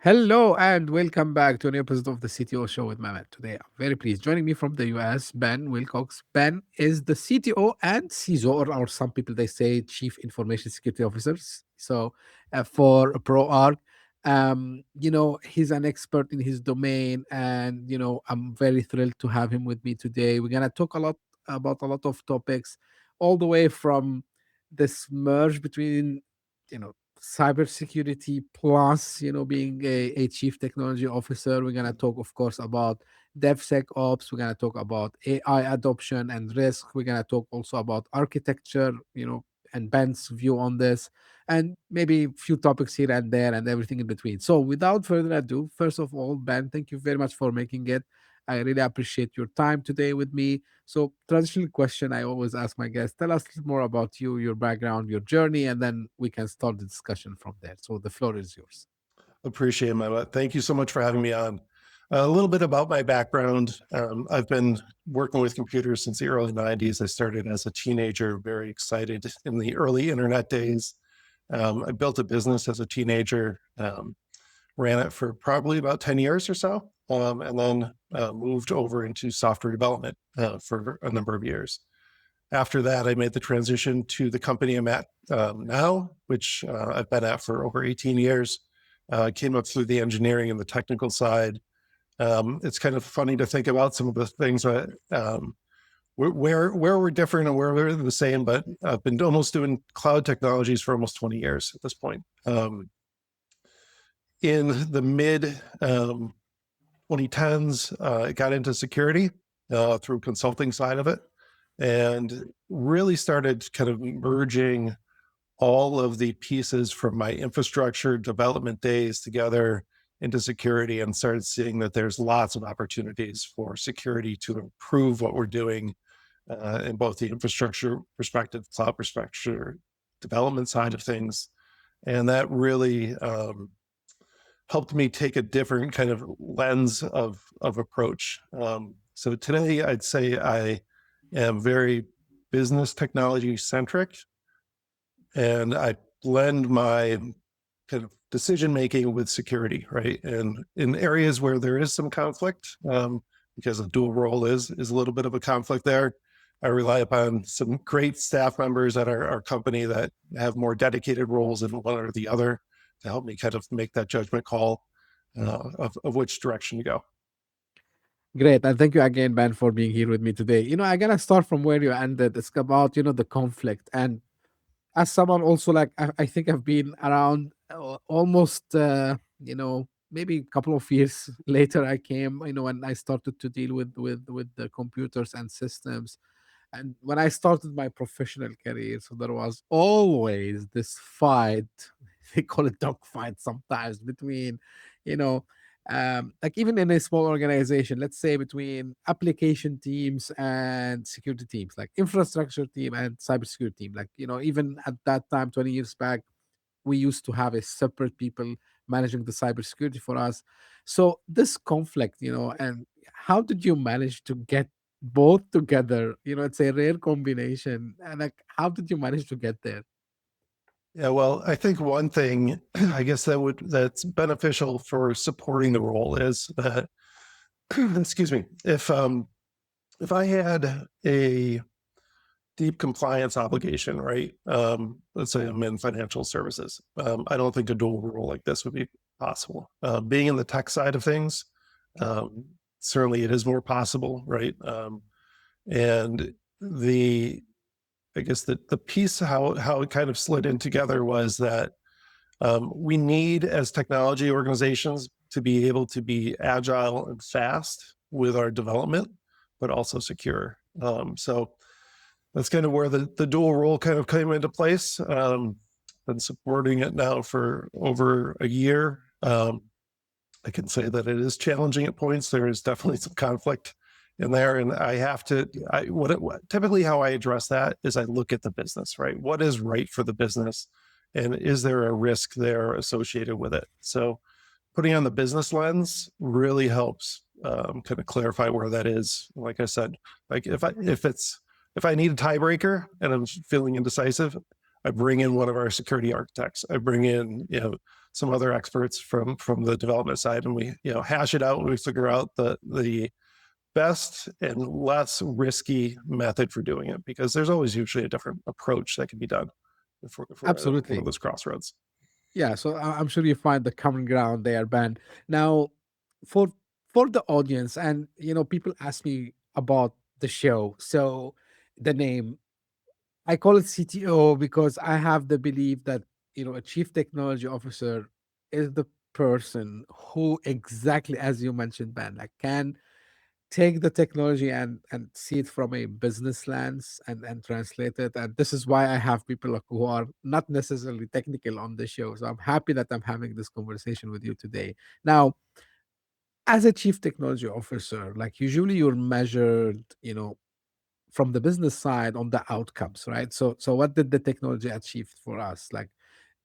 Hello and welcome back to a new episode of the CTO show with Mehmet. Today, I'm very pleased. Joining me from the US, Ben Wilcox. Ben is the CTO and CISO, or some people they say Chief Information Security Officers. For ProArch, he's an expert in his domain, and I'm very thrilled to have him with me today. We're gonna talk about a lot of topics, all the way from this merge between cybersecurity plus being a chief technology officer. We're going to talk, of course, about DevSecOps. We're going to talk about AI adoption and risk. We're going to talk also about architecture, and Ben's view on this, and maybe a few topics here and there and everything in between. So without further ado, first of all, Ben, thank you very much for making it. I really appreciate your time today with me. So, traditional question I always ask my guests: tell us a little more about you, your background, your journey, and then we can start the discussion from there. So, the floor is yours. Appreciate it, Mehmet. Thank you so much for having me on. A little bit about my background. I've been working with computers since the early 90s. I started as a teenager, very excited in the early internet days. I built a business as a teenager, ran it for probably about 10 years or so, and then moved over into software development for a number of years. After that, I made the transition to the company I'm at now, which I've been at for over 18 years. Came up through the engineering and the technical side. It's kind of funny to think about some of the things that where we're different and where we're the same, but I've been almost doing cloud technologies for almost 20 years at this point. In the mid 2010s, I got into security through consulting side of it, and really started kind of merging all of the pieces from my infrastructure development days together into security, and started seeing that there's lots of opportunities for security to improve what we're doing in both the infrastructure perspective, cloud perspective, development side of things. And that really helped me take a different kind of lens of approach. So today I'd say I am very business technology centric, and I blend my kind of decision making with security, right? And in areas where there is some conflict, because a dual role is a little bit of a conflict there, I rely upon some great staff members at our company that have more dedicated roles in one or the other to help me kind of make that judgment call of which direction to go. Great. And thank you again, Ben, for being here with me today. I'm going to start from where you ended. It's about, the conflict. And as someone also like, I think I've been around almost, maybe a couple of years later, I came, when I started to deal with the computers and systems. And when I started my professional career, so there was always this fight. They call it dog fight sometimes between, you know, like even in a small organization, let's say between application teams and security teams, like infrastructure team and cybersecurity team. Like, even at that time, 20 years back, we used to have a separate people managing the cybersecurity for us. So this conflict, and how did you manage to get both together? It's a rare combination. And like, how did you manage to get there? Yeah, well, I think one thing I guess that's beneficial for supporting the role is that excuse me, if I had a deep compliance obligation, right? Let's say I'm in financial services. I don't think a dual role like this would be possible. Being in the tech side of things, um, certainly it is more possible, right? And the I guess the piece how it kind of slid in together was that we need, as technology organizations, to be able to be agile and fast with our development, but also secure. So that's kind of where the dual role kind of came into place. Been supporting it now for over a year. I can say that it is challenging at points. There is definitely some conflict in there, and I have to. Typically how I address that is I look at the business, right? What is right for the business, and is there a risk there associated with it? So, putting on the business lens really helps kind of clarify where that is. Like I said, like if I need a tiebreaker and I'm feeling indecisive, I bring in one of our security architects. I bring in, some other experts from the development side, and we, hash it out. And we figure out the best and less risky method for doing it, because there's always usually a different approach that can be done if we're at one of Absolutely. those crossroads. Yeah, so I'm sure you find the common ground there, Ben. Now, for for the audience, and people ask me about the show. So the name, I call it CTO because I have the belief that a chief technology officer is the person who, exactly as you mentioned, Ben, like can take the technology and see it from a business lens and translate it. And this is why I have people like who are not necessarily technical on the show. So I'm happy that I'm having this conversation with you today. Now, as a chief technology officer, like usually you're measured, from the business side on the outcomes, right? So what did the technology achieve for us? Like,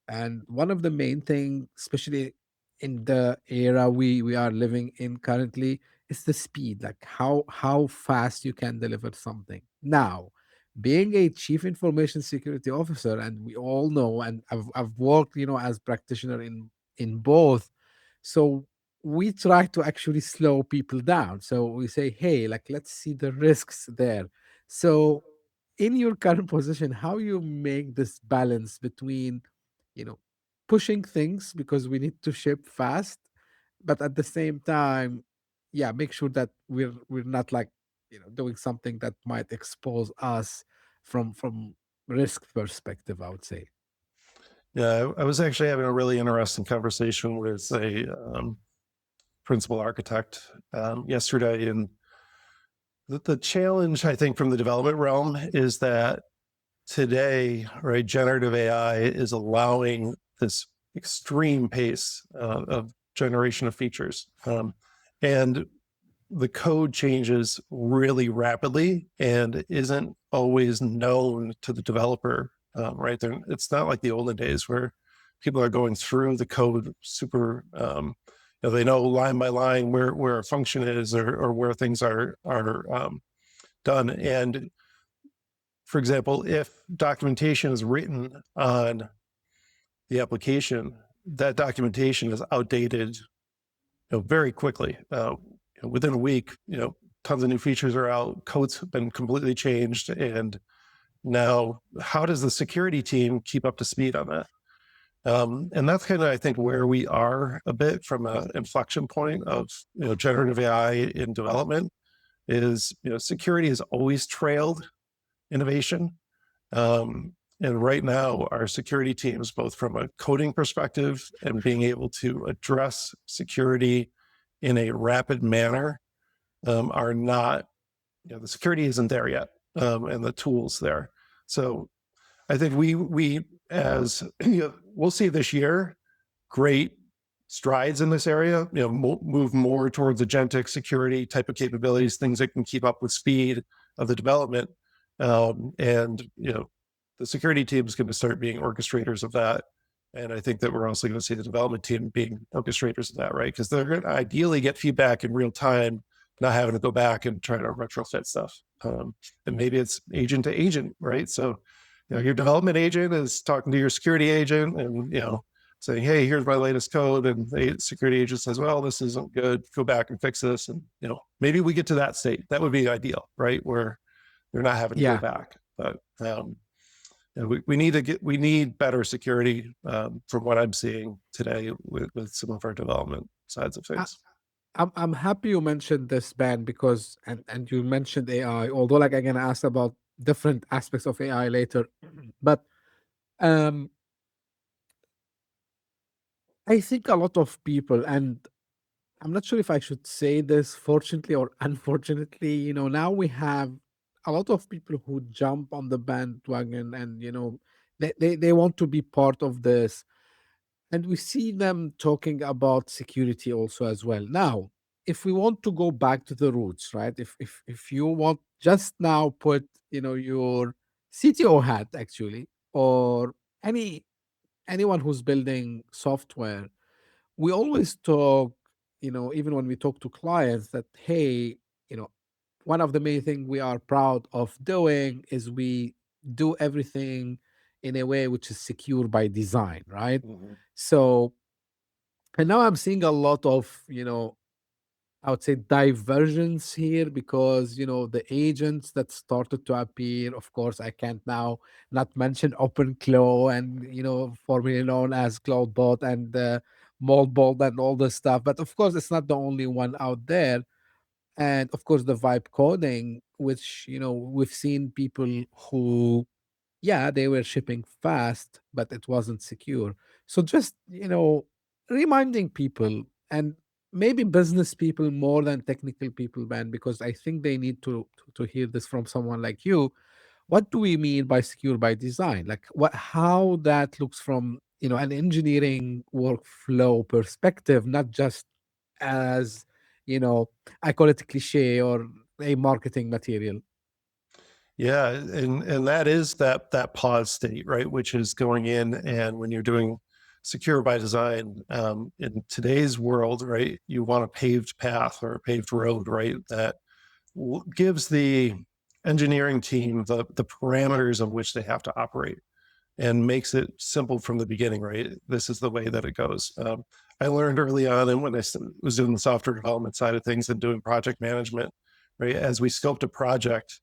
and one of the main thing, especially in the era we are living in currently, is the speed, like how fast you can deliver something. Now, being a chief information security officer, and we all know, and I've worked, as practitioner in both. So we try to actually slow people down. So we say, hey, like let's see the risks there. So in your current position, how you make this balance between, you know, pushing things because we need to ship fast, but at the same time, yeah, make sure that we're not like, doing something that might expose us from risk perspective, I would say. Yeah, I was actually having a really interesting conversation with a principal architect yesterday, and the challenge I think from the development realm is that today, right, generative AI is allowing this extreme pace of generation of features. And the code changes really rapidly and isn't always known to the developer, right? It's not like the olden days where people are going through the code super, they know line by line where a function is, or where things are done. And for example, if documentation is written on the application, that documentation is outdated, very quickly. Within a week, tons of new features are out. Code's been completely changed, and now how does the security team keep up to speed on that? And that's kind of, I think, where we are a bit from an inflection point of generative AI in development. Is security has always trailed innovation. And right now, our security teams, both from a coding perspective and being able to address security in a rapid manner, are not, the security isn't there yet, and the tools there. So I think we as we'll see this year great strides in this area. Move more towards agentic security type of capabilities, things that can keep up with speed of the development, and the security team is going to start being orchestrators of that. And I think that we're also going to see the development team being orchestrators of that, right? Because they're going to ideally get feedback in real time, not having to go back and try to retrofit stuff. And maybe it's agent to agent, right? So, your development agent is talking to your security agent, and saying, "Hey, here's my latest code," and the security agent says, "Well, this isn't good. Go back and fix this." And maybe we get to that state. That would be ideal, right? Where they're not having to go Yeah. back. But we need better security, from what I'm seeing today with some of our development sides of I, things. I'm happy you mentioned this, Ben, because and you mentioned AI. Although, like, I'm gonna ask about different aspects of AI later, but um, I think a lot of people, and I'm not sure if I should say this, fortunately or unfortunately, now we have a lot of people who jump on the bandwagon, and they want to be part of this. And we see them talking about security also as well. Now, if we want to go back to the roots, right? If you want just now put, your CTO hat actually, or anyone who's building software, we always talk, even when we talk to clients, that hey, you know, one of the main thing we are proud of doing is we do everything, in a way which is secure by design, right? Mhm. So, and now I'm seeing a lot of, I would say divergence here because, the agents that started to appear, of course, I can't now not mention OpenClaw and, formerly known as CloudBot and Moldbolt and all this stuff. But of course, it's not the only one out there. And of course, the vibe coding, which, we've seen people who, yeah, they were shipping fast, but it wasn't secure. So just, reminding people and maybe business people more than technical people, man, because I think they need to hear this from someone like you. What do we mean by secure by design? Like how that looks from, an engineering workflow perspective, not just as, you know, I call it a cliche or a marketing material. Yeah, and that is that pause state, right? Which is going in, and when you're doing secure by design, in today's world, right, you want a paved path or a paved road, right? That gives the engineering team the parameters of which they have to operate and makes it simple from the beginning, right? This is the way that it goes. I learned early on, and when I was doing the software development side of things and doing project management, right, as we scoped a project,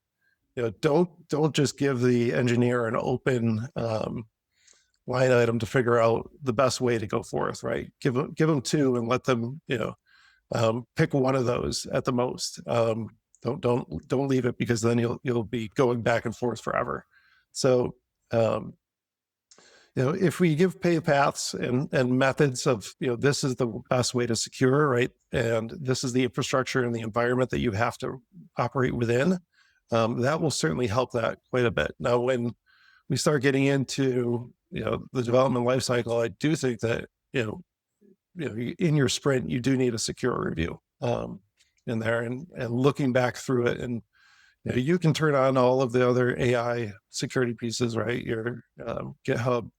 don't just give the engineer an open line item to figure out the best way to go forth, right? Give them two and let them pick one of those at the most. Don't leave it, because then you'll be going back and forth forever. So um, if we give pay paths and methods of, this is the best way to secure, right, and this is the infrastructure and the environment that you have to operate within, that will certainly help that quite a bit. Now, when we start getting into, the development lifecycle, I do think that, in your sprint, you do need a secure review in there, and looking back through it. And you can turn on all of the other AI security pieces, right? Your GitHub,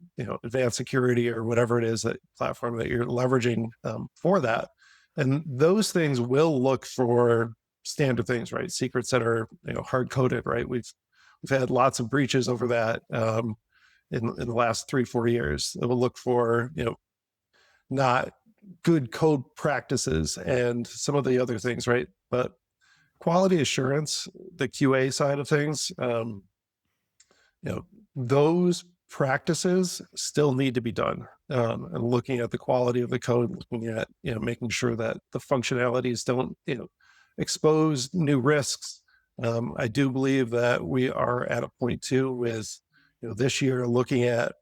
advanced security, or whatever it is, that platform that you're leveraging for that. And those things will look for standard things, right? Secrets that are, hard coded, right? We've had lots of breaches over that in the last 3-4 years. It will look for, not good code practices and some of the other things, right? But quality assurance, the QA side of things, you know, those practices still need to be done. And looking at the quality of the code, looking at, making sure that the functionalities don't, expose new risks. I do believe that we are at a point too with, this year, looking at,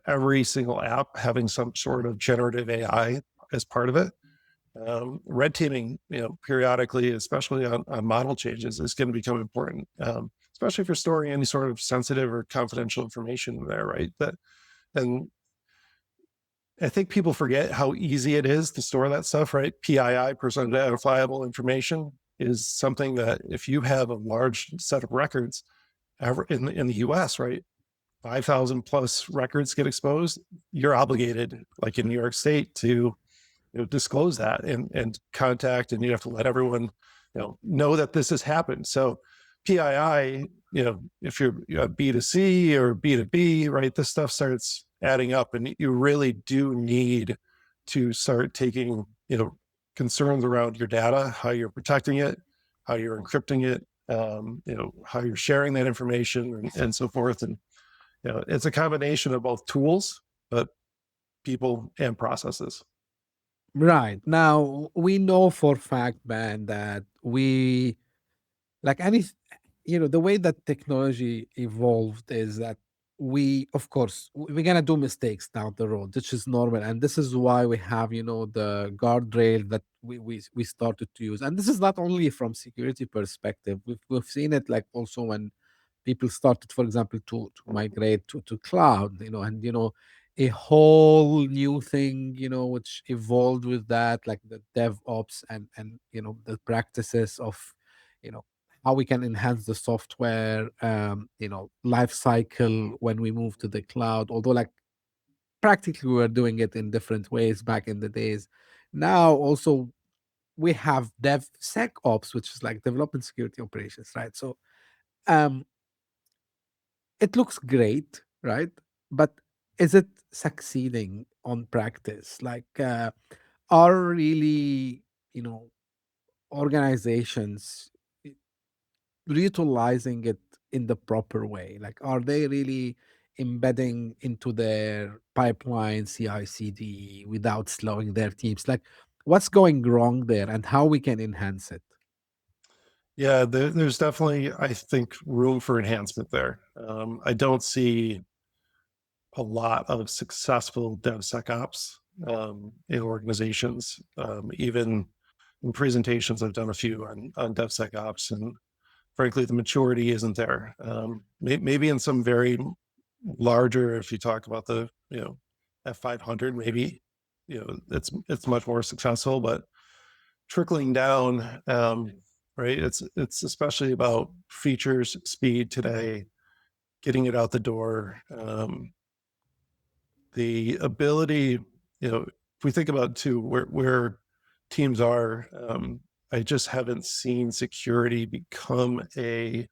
every single app having some sort of generative AI as part of it. Red teaming, periodically, especially on model changes, is going to become important, especially if you're storing any sort of sensitive or confidential information there, right? And I think people forget how easy it is to store that stuff, right? PII, personally identifiable information, is something that if you have a large set of records in the US, right? 5,000 plus records get exposed, you're obligated, like in New York State, to disclose that and contact, and you have to let everyone know that this has happened. So PII, if you're B2C or B2B, right, this stuff starts adding up, and you really do need to start taking concerns around your data, how you're protecting it, how you're encrypting it, how you're sharing that information, and so forth. And it's a combination of both tools, but people and processes. Right. Now, we know for fact, man, that like any, the way that technology evolved is that of course, we're going to do mistakes down the road, which is normal. And this is why we have, the guardrail that we started to use. And this is not only from security perspective. We've seen it like also when people started, for example, to migrate to cloud, and a whole new thing, which evolved with that, like the DevOps and the practices of, you know, how we can enhance the software, life cycle when we move to the cloud. Although, like practically, we were doing it in different ways back in the days. Now, also we have DevSecOps, which is like development security operations, right? So, um, it looks great, right? but is it succeeding on practice? Like, are really, you know, organizations utilizing it in the proper way? Like, are they really embedding into their pipeline CI/CD without slowing their teams? Like, what's going wrong there, and how we can enhance it? Yeah, there's definitely, I think, room for enhancement there. I don't see a lot of successful DevSecOps in organizations. Even in presentations, I've done a few on DevSecOps, and frankly, the maturity isn't there. Maybe in some very larger, if you talk about the F500, maybe it's much more successful, but trickling down, right? It's especially about features, speed today, getting it out the door. The ability, if we think about too where teams are, I just haven't seen security become a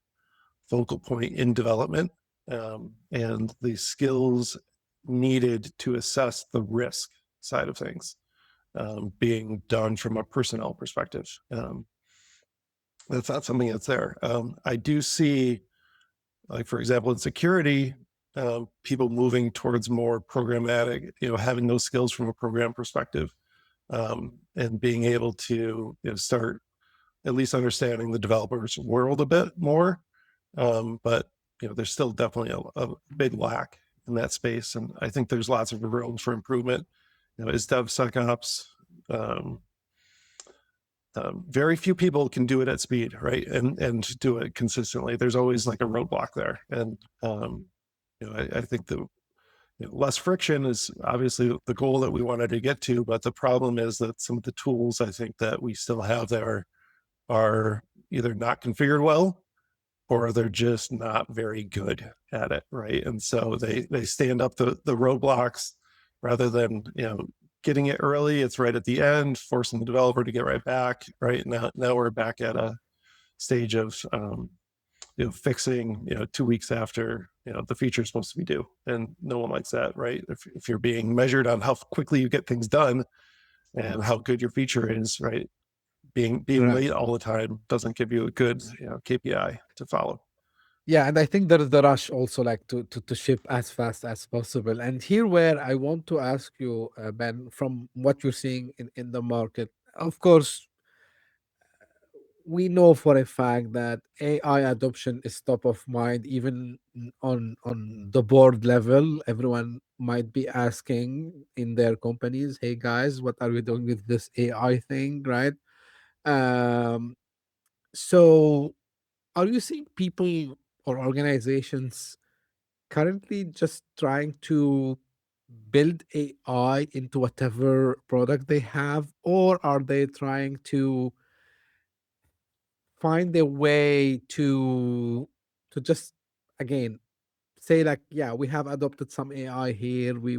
focal point in development, and the skills needed to assess the risk side of things being done from a personnel perspective. That's not something that's there. I do see, like, for example, in security, people moving towards more programmatic, having those skills from a program perspective, and being able to start at least understanding the developer's world a bit more. But there's still definitely a big lack in that space, and I think there's lots of room for improvement. As DevSecOps, um, very few people can do it at speed, right? And do it consistently. There's always like a roadblock there, and I think the less friction is obviously the goal that we wanted to get to, but the problem is that some of the tools I think that we still have there are either not configured well or they're just not very good at it, right? And so they stand up the roadblocks rather than getting it early. It's right at the end, forcing the developer to get right back. Right now we're back at a stage of fixing 2 weeks after the feature is supposed to be due, and no one likes that, right? If you're being measured on how quickly you get things done and how good your feature is, right? Being Right. late all the time doesn't give you a good KPI to follow. Yeah, and I think there is the rush also, like to ship as fast as possible. And here, where I want to ask you, Ben, from what you're seeing in the market, of course, we know for a fact that AI adoption is top of mind, even on the board level. Everyone might be asking in their companies, "Hey guys, what are we doing with this AI thing?" Right? Um, so, are you seeing people or organizations currently just trying to build AI into whatever product they have, or are they trying to find a way to just, again, say like, yeah, we have adopted some AI here, we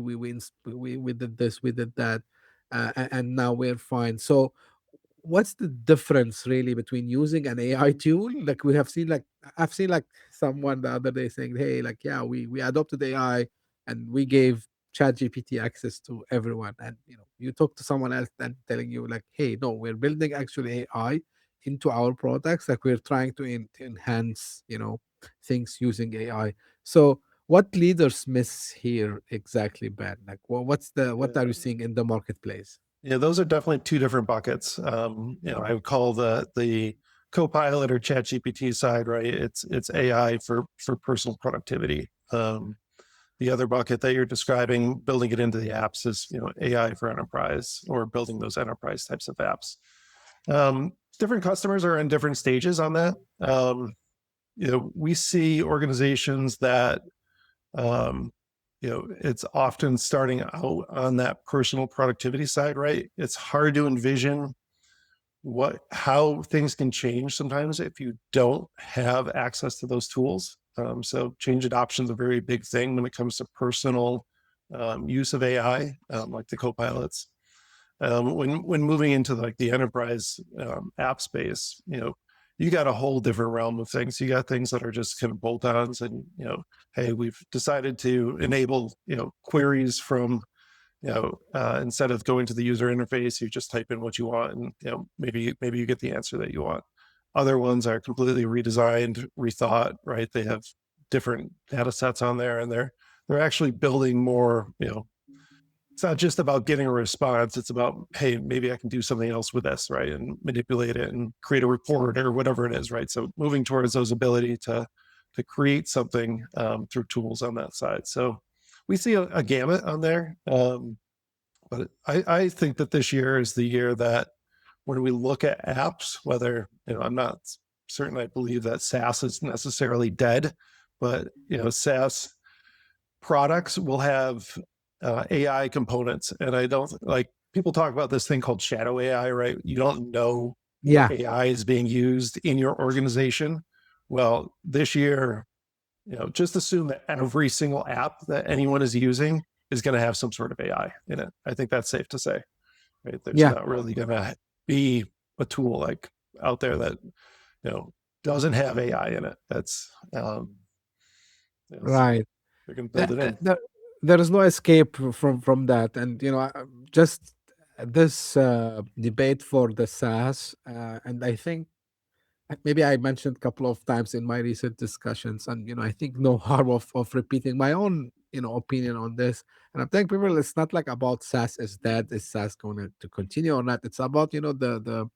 did this, we did that, and now we're fine. So what's the difference really between using an AI tool? Like, we have seen, like, I've seen like someone the other day saying, hey, like, yeah, we adopted AI and we gave ChatGPT access to everyone. And you talk to someone else and telling you like, hey, no, we're building actually AI into our products. Like, we're trying to enhance, things using AI. So what leaders miss here exactly, Ben? Like, what are you Yeah. seeing in the marketplace? Yeah, those are definitely two different buckets. I would call the Copilot or ChatGPT side, right? It's AI for personal productivity. The other bucket that you're describing, building it into the apps, is AI for enterprise or building those enterprise types of apps. Different customers are in different stages on that. We see organizations that it's often starting out on that personal productivity side, right? It's hard to envision how things can change sometimes if you don't have access to those tools. So change adoption is a very big thing when it comes to personal use of AI, like the co-pilots. When moving into like the enterprise app space, you got a whole different realm of things. You got things that are just kind of bolt-ons, and hey, we've decided to enable queries from instead of going to the user interface, you just type in what you want, and maybe you get the answer that you want. Other ones are completely redesigned, rethought, right? They have different data sets on there, and they're actually building more. It's not just about getting a response. It's about, hey, maybe I can do something else with this, right? And manipulate it and create a report or whatever it is, right? So moving towards those ability to create something through tools on that side. So we see a gamut on there. But I think that this year is the year that when we look at apps, whether, I'm not certain I believe that SaaS is necessarily dead, but, SaaS products will have AI components. And I don't like people talk about this thing called shadow AI, right? You don't know what Yeah, AI is being used in your organization. Well, this year, just assume that every single app that anyone is using is going to have some sort of AI in it. I think that's safe to say, right? There's yeah, not really going to be a tool like out there that, doesn't have AI in it. That's, so right. they're going to build Th- it th- in. there, there is no escape from that, and just this debate for the SaaS, and I think maybe I mentioned a couple of times in my recent discussions, and I think no harm of repeating my own opinion on this. And I'm telling people it's not like about SaaS is dead, is SaaS going to continue or not. It's about the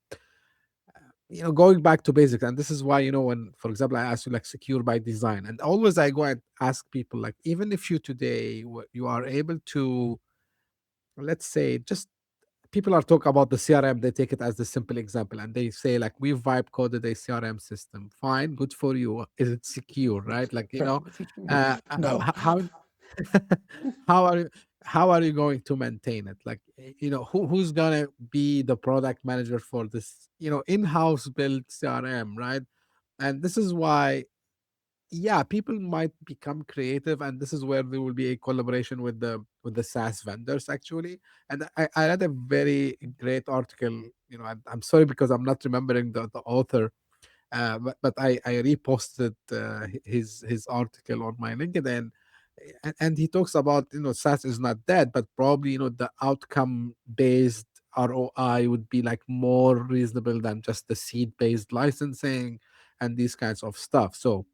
going back to basics. And this is why when, for example, I ask you like secure by design, and always I go and ask people like, even if you today you are able to, let's say, just people are talking about the CRM, they take it as the simple example, and they say like we vibe coded a CRM system. Fine, good for you. Is it secure, right? Like No. how how are you how are you going to maintain it? Like who's gonna be the product manager for this in-house built CRM, right? And this is why, yeah, people might become creative, and this is where there will be a collaboration with the SaaS vendors actually. And I read a very great article. I'm sorry because I'm not remembering the author, but I reposted his article on my LinkedIn, and he talks about SaaS is not dead, but probably the outcome based ROI would be like more reasonable than just the seed based licensing and these kinds of stuff. So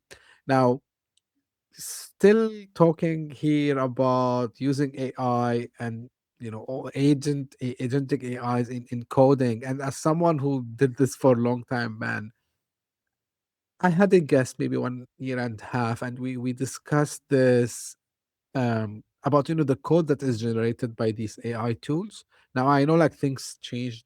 now, still talking here about using AI and all agentic AIs in coding. And as someone who did this for a long time, man, I had a guest maybe 1 year and a half, and we discussed this about the code that is generated by these AI tools. Now I know like things changed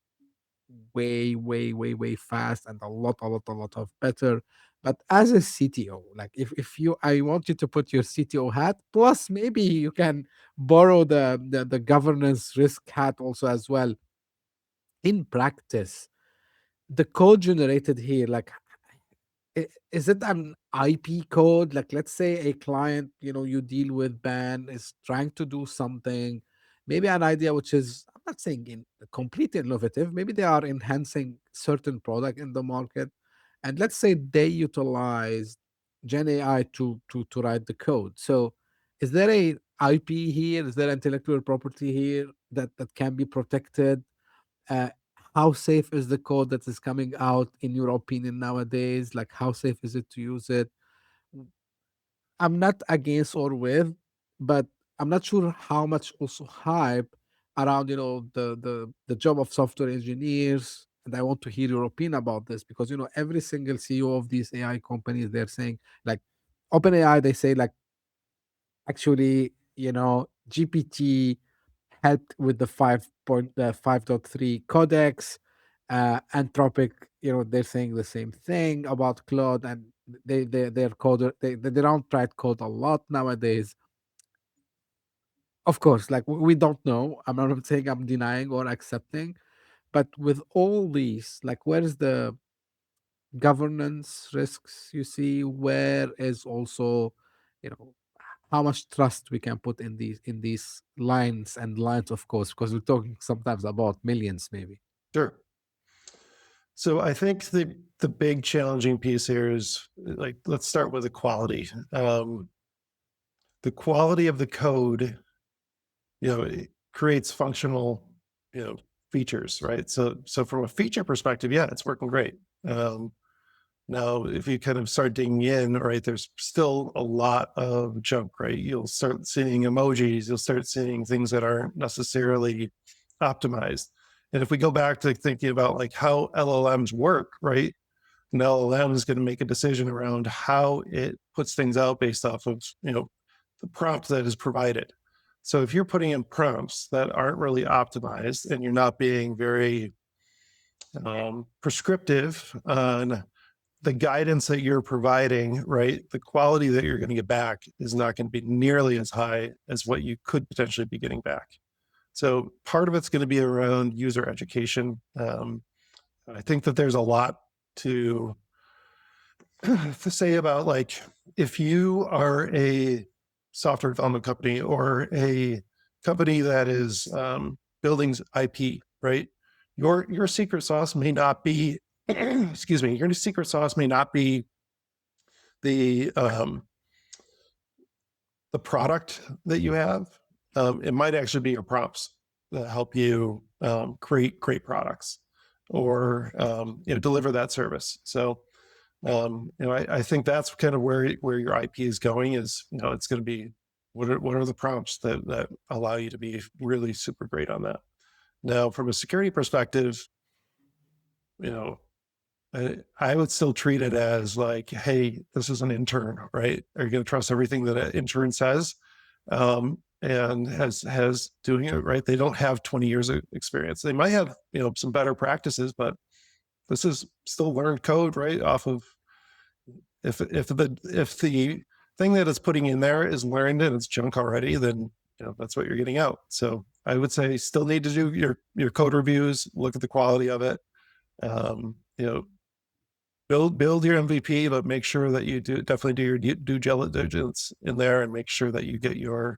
way, way, way, way fast and a lot of better. But as a CTO, like if you, I want you to put your CTO hat, plus maybe you can borrow the governance risk hat also as well. In practice, the code generated here, like is it an IP code? Like, let's say a client, you deal with ban is trying to do something, maybe an idea which is, I'm not saying in completely innovative, maybe they are enhancing certain product in the market, and let's say they utilize Gen AI to write the code. So, is there a IP here? Is there intellectual property here that can be protected? uh, how safe is the code that is coming out in your opinion nowadays? Like how safe is it to use it? I'm not against or with, but I'm not sure how much also hype around the job of software engineers. And I want to hear your opinion about this, because every single CEO of these AI companies, they're saying like OpenAI, they say like actually GPT helped with the 5.3 codex. Anthropic, they're saying the same thing about Claude, and they're coder, they don't write code a lot nowadays. Of course, like we don't know. I'm not saying I'm denying or accepting, but with all these, like where is the governance risks you see? Where is also, you know, how much trust we can put in these lines and lines, of course, because we're talking sometimes about millions, maybe. Sure. So I think the big challenging piece here is like, let's start with the quality. The quality of the code, it creates functional, you know, features, right? So from a feature perspective, yeah, it's working great. Um, Now, if you kind of start digging in, right, there's still a lot of junk, right? You'll start seeing emojis, you'll start seeing things that aren't necessarily optimized. And if we go back to thinking about like how LLMs work, right? An LLM is going to make a decision around how it puts things out based off of, the prompt that is provided. So if you're putting in prompts that aren't really optimized and you're not being very prescriptive on the guidance that you're providing, right, the quality that you're going to get back is not going to be nearly as high as what you could potentially be getting back. So part of it's going to be around user education. I think that there's a lot to to say about like if you are a software development company or a company that is building IP, right? Your secret sauce may not be, excuse me, your secret sauce may not be the um, the product that you have. It might actually be your prompts that help you create great products or deliver that service. So I think that's kind of where your IP is going. Is it's going to be what are the prompts that allow you to be really super great on that. Now, from a security perspective, you know, I would still treat it as like, hey, this is an intern, right? Are you going to trust everything that an intern says? And has doing it right. They don't have 20 years of experience. They might have some better practices, but this is still learned code, right? Off of if the thing that it's putting in there is learned and it's junk already, then that's what you're getting out. So I would say still need to do your code reviews, look at the quality of it. Um, you know, build your MVP, but make sure that you definitely do your due diligence in there and make sure that you get your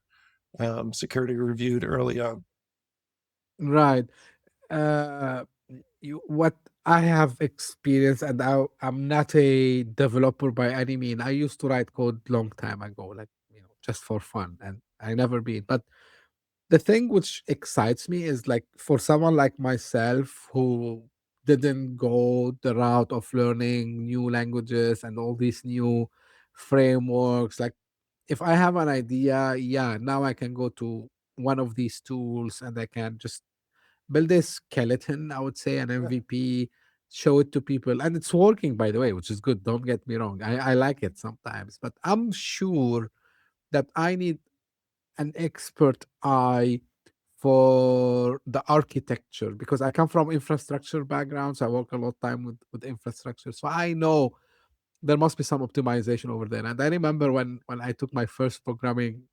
security reviewed early on. Right. Uh, what I have experienced, and I'm not a developer by any mean. I used to write code long time ago, like just for fun, and I never been. But the thing which excites me is like for someone like myself who didn't go the route of learning new languages and all these new frameworks. Like if I have an idea, yeah, now I can go to one of these tools and I can just build a skeleton, I would say, an Yeah, MVP, show it to people. And it's working, by the way, which is good. Don't get me wrong. I like it sometimes, but I'm sure that I need an expert eye for the architecture because I come from infrastructure background. So I work a lot of time with infrastructure. So I know there must be some optimization over there. And I remember when I took my first programming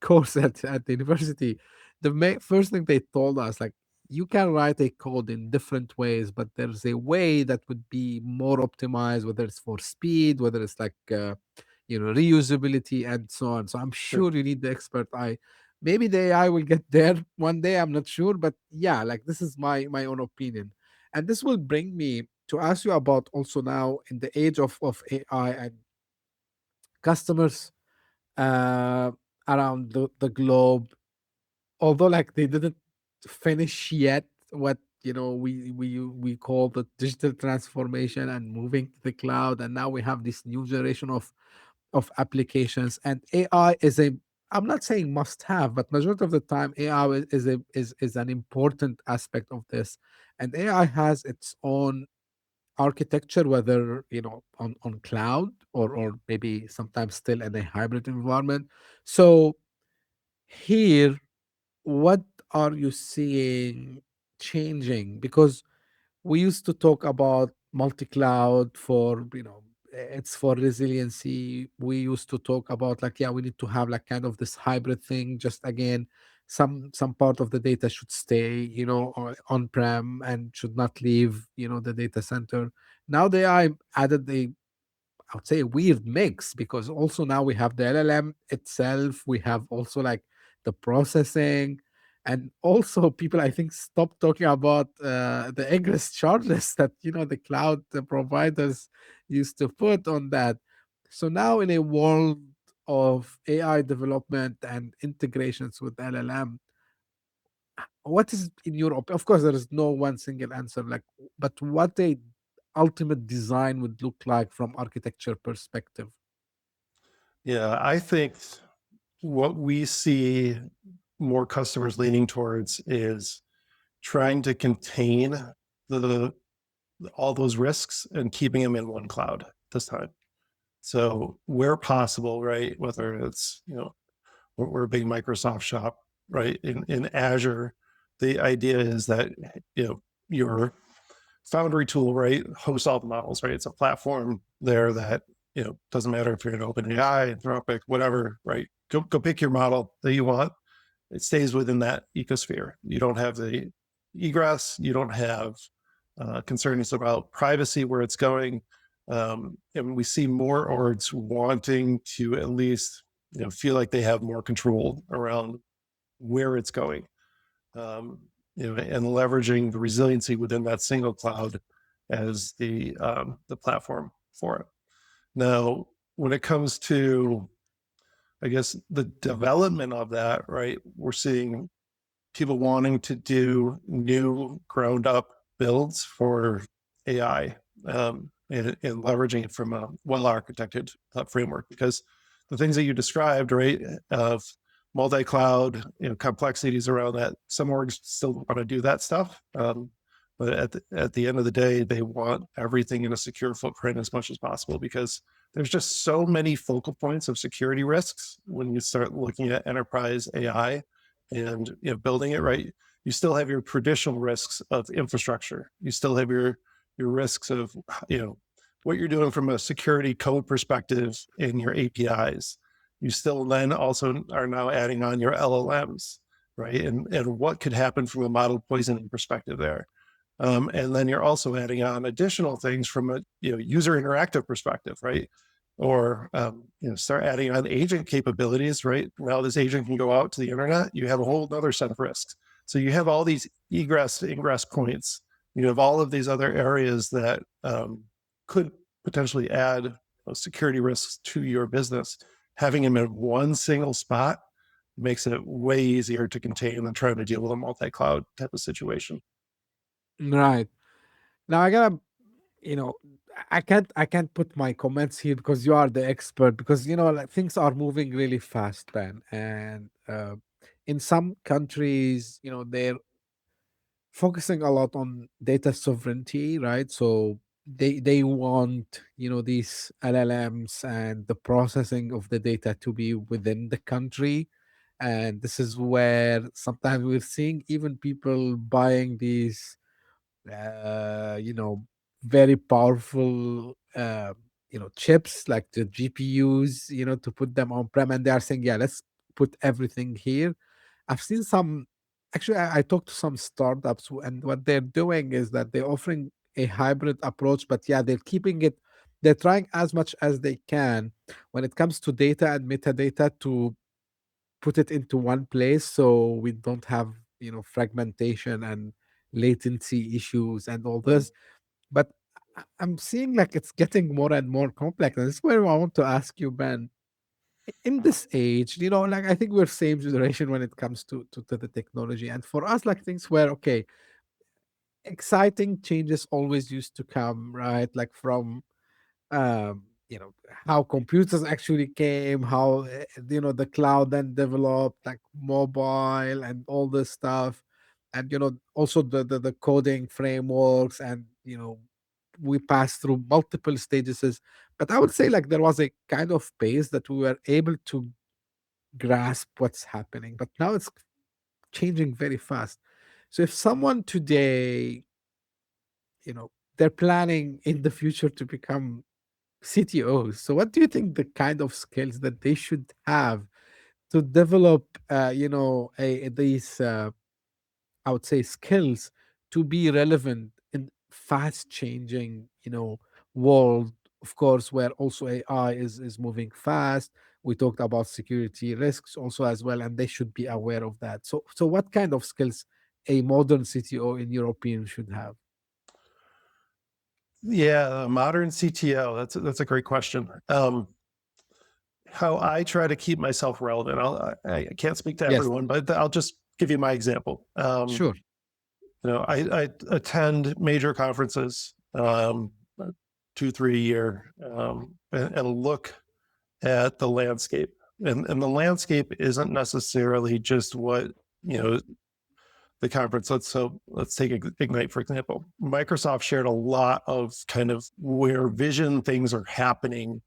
course at the university, the first thing they told us like you can write a code in different ways, but there's a way that would be more optimized, whether it's for speed, whether it's like reusability and so on. So I'm sure. sure you need the expert eye. Maybe the AI will get there one day. I'm not sure, but yeah, like this is my own opinion, and this will bring me to ask you about also now in the age of AI and customers uh, around the globe, although like they didn't finish yet what we call the digital transformation and moving to the cloud, and now we have this new generation of applications, and AI is a, I'm not saying must have, but majority of the time AI is an important aspect of this, and AI has its own architecture, whether on cloud or maybe sometimes still in a hybrid environment. So here, what are you seeing changing? Because we used to talk about multi-cloud for it's for resiliency. We used to talk about like, yeah, we need to have like kind of this hybrid thing. Just again, some part of the data should stay on-prem and should not leave the data center. Now they are added the, I would say, a weird mix, because also now we have the LLM itself, we have also like the processing, And also, people, I think, stop talking about the egress charges that the cloud providers used to put on that. So now, in a world of AI development and integrations with LLM, what is in your of course there is no one single answer, like, but what a ultimate design would look like from architecture perspective? Yeah, I think what we see more customers leaning towards is trying to contain the all those risks and keeping them in one cloud this time. So where possible, right? Whether it's, we're a big Microsoft shop, right? In Azure, the idea is that, your Foundry tool, right, hosts all the models, right? It's a platform there that, doesn't matter if you're an OpenAI, Anthropic, whatever, right? Go pick your model that you want. It stays within that ecosphere. You don't have the egress. You don't have concerns about privacy where it's going. And we see more orgs wanting to at least, feel like they have more control around where it's going, um, and leveraging the resiliency within that single cloud as the platform for it. Now, when it comes to, I guess, the development of that, right, we're seeing people wanting to do new ground up builds for AI, and leveraging it from a well architected framework, because the things that you described, right, of multi-cloud, complexities around that, some orgs still want to do that stuff. But at the end of the day, they want everything in a secure footprint as much as possible, because there's just so many focal points of security risks when you start looking at enterprise AI and, building it right. You still have your traditional risks of infrastructure. You still have your risks of, what you're doing from a security code perspective in your APIs. You still then also are now adding on your LLMs, right? And what could happen from a model poisoning perspective there. And then you're also adding on additional things from a, user interactive perspective, right? Or, start adding on agent capabilities, right? Now this agent can go out to the internet. You have a whole other set of risks. So you have all these egress ingress points. You have all of these other areas that, could potentially add security risks to your business. Having them in one single spot makes it way easier to contain than trying to deal with a multi-cloud type of situation. Right. Now I gotta, you know, I can't put my comments here because you are the expert, because like, things are moving really fast, Ben. And in some countries, they're focusing a lot on data sovereignty, right? So they want these LLMs and the processing of the data to be within the country. And this is where sometimes we're seeing even people buying these you know very powerful chips like the GPUs, to put them on prem, and they are saying, yeah, let's put everything here. I've seen some, actually, I talked to some startups, and what they're doing is that they're offering a hybrid approach, but yeah, they're trying as much as they can when it comes to data and metadata to put it into one place, so we don't have fragmentation and latency issues and all this. But I'm seeing like it's getting more and more complex, and this is where I want to ask you, Ben, in this age, like, I think we're same generation when it comes to the technology. And for us, like, things were okay, exciting changes always used to come, right? Like, from how computers actually came, how the cloud then developed, like mobile and all this stuff. And also the coding frameworks, and we passed through multiple stages. But I would say, like, there was a kind of pace that we were able to grasp what's happening, but now it's changing very fast. So if someone today, they're planning in the future to become CTOs, so what do you think the kind of skills that they should have to develop, these, I would say, skills to be relevant in fast changing, world, of course, where also AI is moving fast, We talked about security risks also as well, and they should be aware of that. So what kind of skills a modern CTO in your opinion should have? Yeah, a modern CTO. That's a great question. How I try to keep myself relevant. I can't speak to Yes, everyone, but I'll just give you my example. sure. I attend major conferences, 2, 3 a year, and look at the landscape. And the landscape isn't necessarily just what, you know, the conference. Let's take Ignite, for example. Microsoft shared a lot of kind of where vision things are happening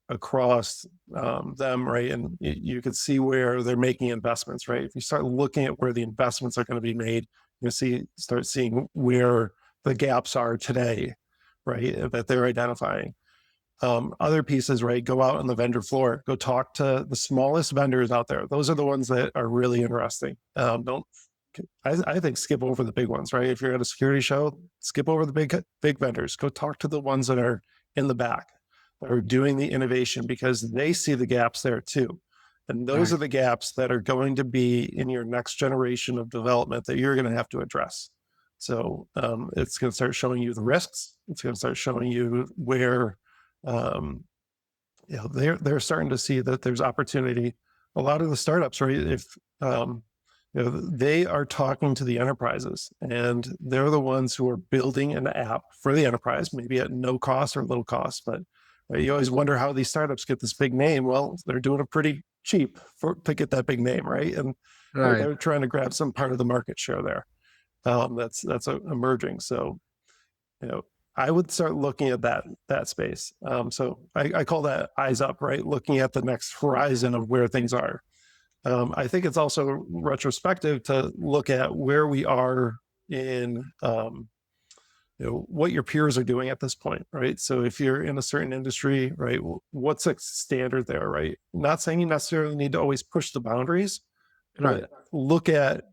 across them, right? And you can see where they're making investments, right? If you start looking at where the investments are going to be made, start seeing where the gaps are today, right? That they're identifying. Other pieces, right? Go out on the vendor floor, go talk to the smallest vendors out there. Those are the ones that are really interesting. Don't I think skip over the big ones, right? If you're at a security show, skip over the big vendors. Go talk to the ones that are in the back, that are doing the innovation because they see the gaps there too. And those are Right. the gaps that are going to be in your next generation of development that you're going to have to address. So it's going to start showing you the risks. It's going to start showing you where they're starting to see that there's opportunity. A lot of the startups, right? If they are talking to the enterprises, and they're the ones who are building an app for the enterprise, maybe at no cost or little cost. But you always wonder how these startups get this big name. Well, they're doing it pretty cheap to get that big name, right? And Right. they're trying to grab some part of the market share there. That's emerging. So you know, I would start looking at that space. So I call that eyes up, right? Looking at the next horizon of where things are. I think it's also retrospective to look at where we are in what your peers are doing at this point, right? So if you're in a certain industry, right, what's a standard there, right? Not saying you necessarily need to always push the boundaries, Right. but look at,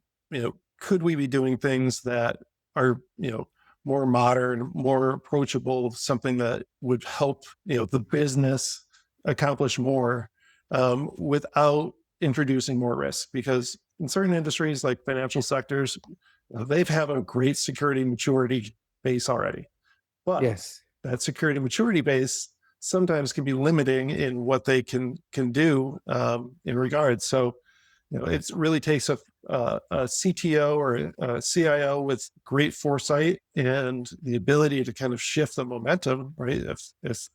could we be doing things that are, more modern, more approachable, something that would help, the business accomplish more without introducing more risk? Because in certain industries like financial sectors, they've have a great security maturity base already. But Yes. that security maturity base sometimes can be limiting in what they can do in regards. So, it really takes a CTO or a CIO with great foresight and the ability to kind of shift the momentum, right? If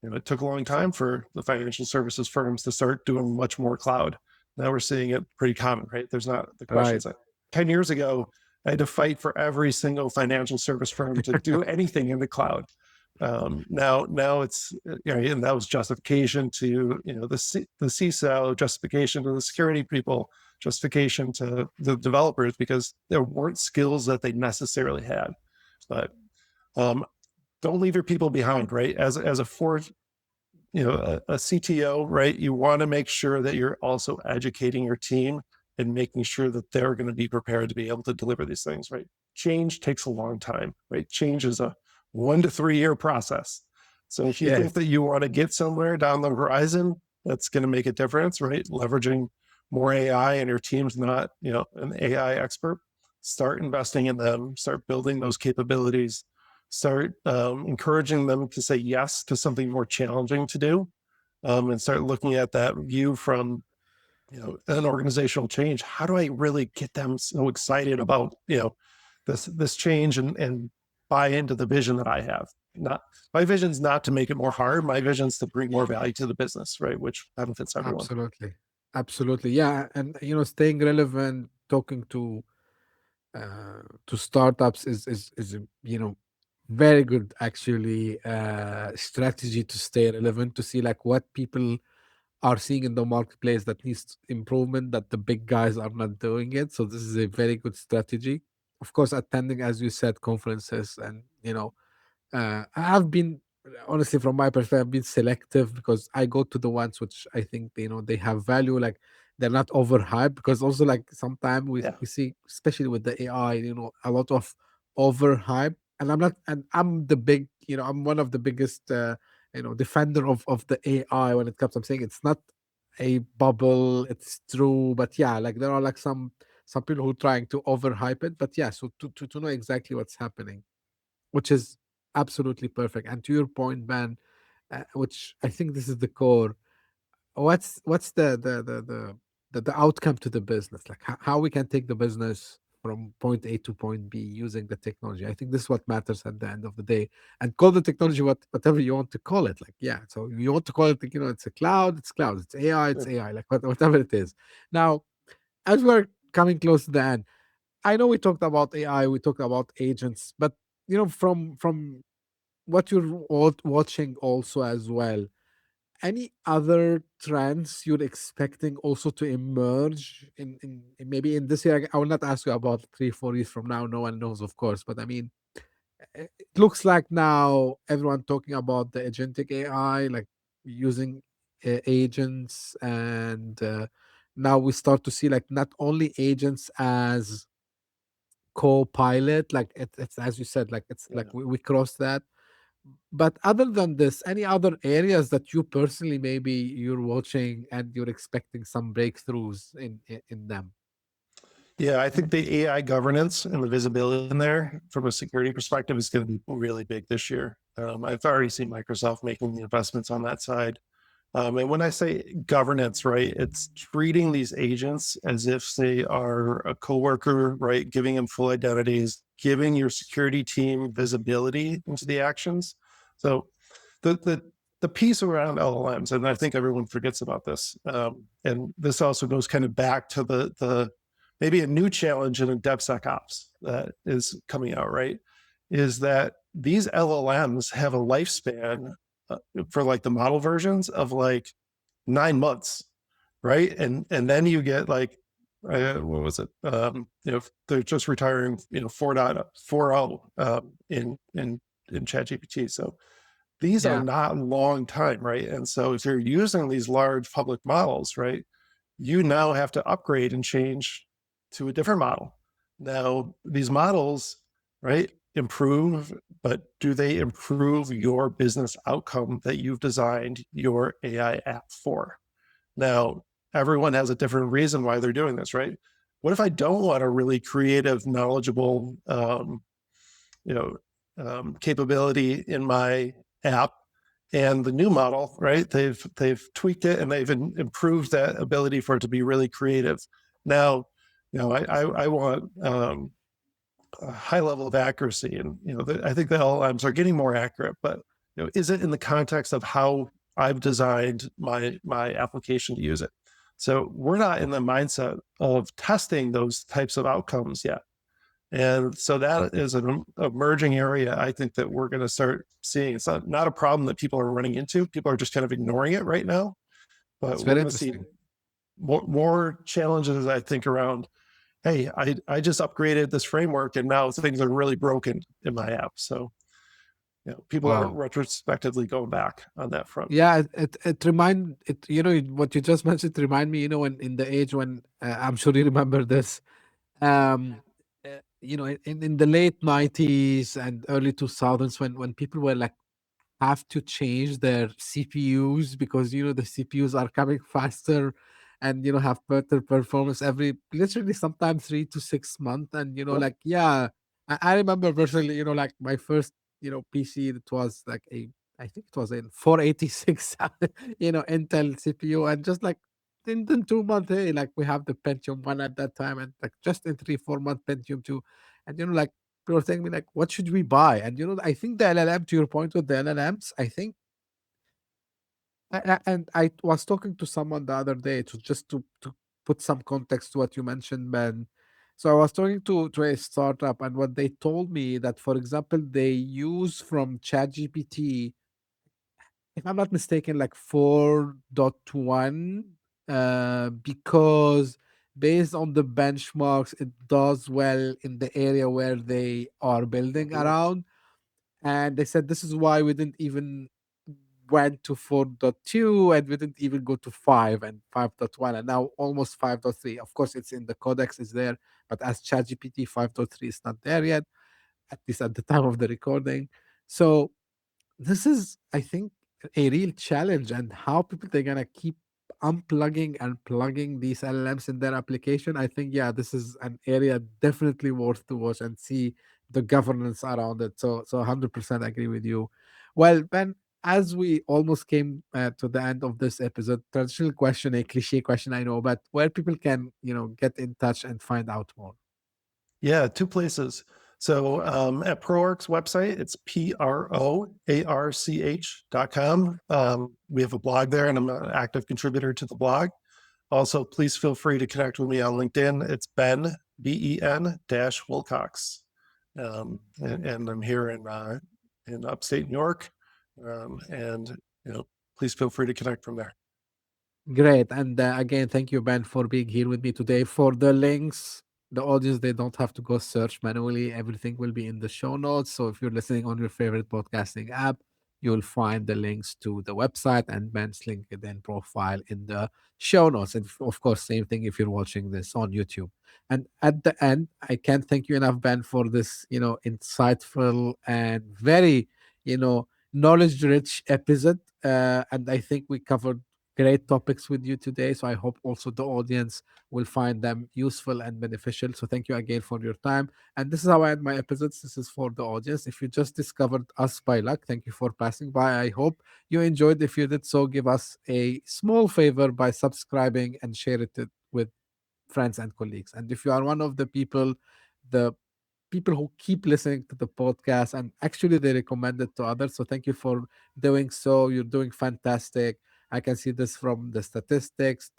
it took a long time for the financial services firms to start doing much more cloud. Now we're seeing it pretty common, right? There's not the Right. questions. 10 years ago, I had to fight for every single financial service firm to do anything in the cloud. Now it's, and that was justification to, the CISO, justification to the security people, justification to the developers, because there weren't skills that they necessarily had. But um, don't leave your people behind, right? As a fourth, a CTO, right? You want to make sure that you're also educating your team and making sure that they're going to be prepared to be able to deliver these things, right? Change takes a long time, right? Change is a 1 to 3 year process. So if you think Yes. that you want to get somewhere down the horizon, that's going to make a difference, right? Leveraging more AI, and your team's not, an AI expert. Start investing in them, start building those capabilities, start encouraging them to say yes to something more challenging to do, and start looking at that view from an organizational change. How do I really get them so excited about this change and buy into the vision that I have? Not my vision's not to make it more hard. My vision's to bring more value to the business, right? Which benefits everyone. Absolutely. Absolutely. Yeah. And staying relevant, talking to startups is a, very good actually strategy to stay relevant, to see like what people are seeing in the marketplace that needs improvement, that the big guys are not doing it. So this is a very good strategy. Of course, attending, as you said, conferences, and I've been, honestly, from my perspective, I've been selective because I go to the ones which I think they have value, like they're not overhyped. Because also, like, sometimes we Yeah, we see, especially with the AI, a lot of overhype. And I'm not, and I'm the big, I'm one of the biggest defender of the AI when it comes. I'm saying it's not a bubble. It's true, but yeah, like there are like some people who are trying to overhype it. But yeah, so to know exactly what's happening, which is absolutely perfect. And to your point, Ben, which I think this is the core. What's the outcome to the business? Like how we can take the business from point A to point B using the technology. I think this is what matters at the end of the day. And call the technology whatever you want to call it. Like yeah, so you want to call it, like, it's a cloud, it's cloud. It's AI, it's Sure. AI. Like whatever it is. Now, as we're coming close to the end, I know we talked about AI, we talked about agents, but from what you're watching also as well, any other trends you're expecting also to emerge in maybe in this year? I will not ask you about 3 4 years from now, no one knows, of course, but I mean, it looks like now everyone talking about the agentic AI, like using agents, and now we start to see like not only agents as co-pilot, like it's as you said, like it's like Yeah. we crossed that. But other than this, any other areas that you personally maybe you're watching and you're expecting some breakthroughs in them? Yeah, I think the AI governance and the visibility in there from a security perspective is going to be really big this year. I've already seen Microsoft making the investments on that side. And when I say governance, right, it's treating these agents as if they are a coworker, right? Giving them full identities, giving your security team visibility into the actions. So the the the piece around LLMs, and I think everyone forgets about this, and this also goes kind of back to the maybe a new challenge in a DevSecOps that is coming out, right? Is that these LLMs have a lifespan uh, for like the model versions of like 9 months, right? And then you get like what was it? They're just retiring, 4.40 in ChatGPT. So these are Yeah, not long time, right? And so if you're using these large public models, right, you now have to upgrade and change to a different model. Now, these models, right, improve, but do they improve your business outcome that you've designed your AI app for? Now, everyone has a different reason why they're doing this, right? What if I don't want a really creative, knowledgeable, you know, capability in my app? And the new model, right? They've tweaked it and they've improved that ability for it to be really creative. Now, I want a high level of accuracy, and I think the LLMs are getting more accurate. But is it in the context of how I've designed my application to use it? So we're not in the mindset of testing those types of outcomes yet. And so that is an emerging area I think that we're going to start seeing. It's not a problem that people are running into. People are just kind of ignoring it right now. it's But we're very going to see interesting. more challenges, I think, around, hey, I just upgraded this framework and now things are really broken in my app. So people are Wow. retrospectively going back on that front. Yeah, it remind it, what you just mentioned remind me, when in the age when, I'm sure you remember this, in the late 90s and early 2000s, when people were like have to change their CPUs because the CPUs are coming faster and have better performance every literally sometimes 3 to 6 months. And Yep. like yeah, I remember personally, like my first PC, it was like I think it was a 486 Intel CPU, and just like in 2 months, hey, like we have the Pentium 1 at that time, and like just in 3 4 months Pentium 2. And like people are saying me like, what should we buy? And I think the LLM, to your point with the LLMs, I think, and I was talking to someone the other day to just to put some context to what you mentioned, Ben. So I was talking to a startup, and what they told me that, for example, they use from ChatGPT, if I'm not mistaken, like 4.1, because based on the benchmarks, it does well in the area where they are building Mhm. around. And they said this is why we didn't even went to 4.2, and we didn't even go to 5 and 5.1, and now almost 5.3. Of course, it's in the codex is there, but as ChatGPT 5.3 is not there yet, at least at the time of the recording. So this is, I think, a real challenge, and how people they're gonna keep unplugging and plugging these LLMs in their application, I think, yeah, this is an area definitely worth to watch and see the governance around it. So 100% agree with you. Well, Ben, as we almost came to the end of this episode, traditional question, a cliche question, I know, but where people can, get in touch and find out more. Yeah, two places. So at ProArch's website, it's PROARCH.com. We have a blog there, and I'm an active contributor to the blog. Also, please feel free to connect with me on LinkedIn. It's Ben, Ben dash Wilcox. And I'm here in upstate New York. And, please feel free to connect from there. Great. And again, thank you, Ben, for being here with me today. For the links, the audience, they don't have to go search manually. Everything will be in the show notes. So if you're listening on your favorite podcasting app, you'll find the links to the website and Ben's LinkedIn profile in the show notes. And of course, same thing if you're watching this on YouTube. And at the end, I can't thank you enough, Ben, for this, insightful and very, knowledge rich episode. And I think we covered great topics with you today. So I hope also the audience will find them useful and beneficial. So thank you again for your time. And this is how I end my episodes. This is for the audience. If you just discovered us by luck, thank you for passing by. I hope you enjoyed. If you did so, give us a small favor by subscribing and share it with friends and colleagues. And if you are one of the people who keep listening to the podcast and actually they recommend it to others. So thank you for doing so. You're doing fantastic. I can see this from the statistics.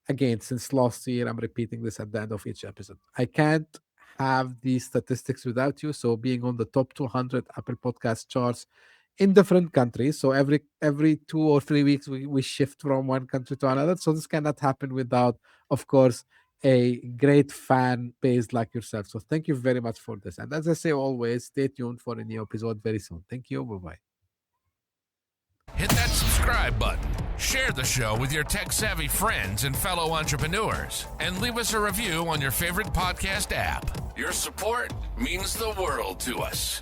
Again, since last year, I'm repeating this at the end of each episode. I can't have these statistics without you. So being on the top 200 Apple Podcast charts in different countries. So every 2 or 3 weeks we shift from one country to another. So this cannot happen without, of course, a great fan base like yourself. So thank you very much for this. And as I say always, stay tuned for a new episode very soon. Thank you. Bye bye. Hit that subscribe button, share the show with your tech-savvy friends and fellow entrepreneurs, and leave us a review on your favorite podcast app. Your support means the world to us.